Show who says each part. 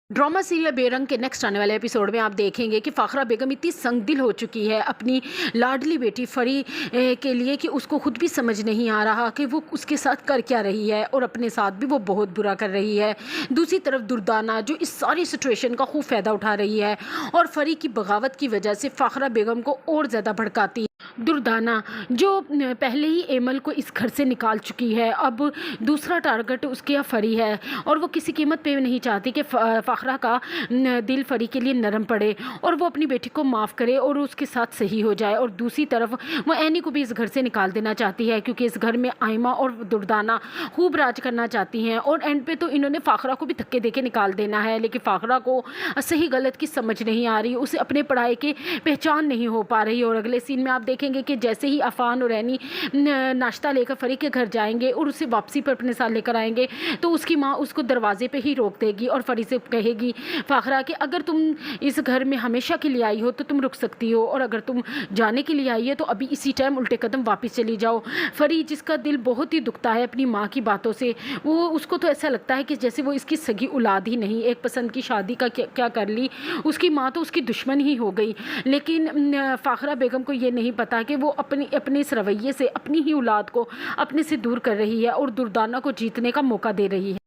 Speaker 1: Drama serial बेरंग के next आने वाले एपिसोड में आप देखेंगे कि फ़ाखरा बेगम इतनी संगदिल हो चुकी है अपनी लाडली बेटी फरी के लिए कि उसको खुद भी समझ नहीं आ रहा कि वो उसके साथ कर क्या रही है और अपने साथ भी वो बहुत बुरा कर रही है। दूसरी तरफ दुर्दाना जो इस सारी सिचुएशन का खूब फ़ायदा उठा रही है और फरी की बगावत की वजह से फ़ाखरा बेगम को और ज़्यादा भड़काती है। दुर्दाना जो पहले ही एमल को इस घर से निकाल चुकी है, अब दूसरा टारगेट उसके यहाँ फरी है और वो किसी कीमत पे नहीं चाहती कि फ़ाखरा का दिल फरी के लिए नरम पड़े और वो अपनी बेटी को माफ़ करे और उसके साथ सही हो जाए। और दूसरी तरफ वो एनी को भी इस घर से निकाल देना चाहती है क्योंकि इस घर में आयमा और दुर्दाना खूब राज करना चाहती हैं और एंड पे तो इन्होंने फ़ाखरा को भी धक्के दे के निकाल देना है। लेकिन फ़ाखरा को सही गलत की समझ नहीं आ रही, उसे अपने पढ़ाई की पहचान नहीं हो पा रही। और अगले सीन में आप देखेंगे कि जैसे ही अफान और एनी नाश्ता लेकर फरी के घर जाएंगे और उसे वापसी पर अपने साथ लेकर आएंगे तो उसकी माँ उसको दरवाजे पे ही रोक देगी और फरी से कहेगी फ़ाखरा कि अगर तुम इस घर में हमेशा के लिए आई हो तो तुम रुक सकती हो और अगर तुम जाने के लिए आई है तो अभी इसी टाइम उल्टे कदम वापस चली जाओ। फरी जिसका दिल बहुत ही दुखता है अपनी माँ की बातों से, वो उसको तो ऐसा लगता है कि जैसे वो इसकी सगी औलाद ही नहीं, एक पसंद की शादी का क्या कर ली, उसकी माँ तो उसकी दुश्मन ही हो गई। लेकिन फ़ाखरा बेगम को ये नहीं पता कि वो अपने इस रवैये से अपनी ही औलाद को अपने से दूर कर रही है और दुर्दाना को जीतने का मौका दे रही है।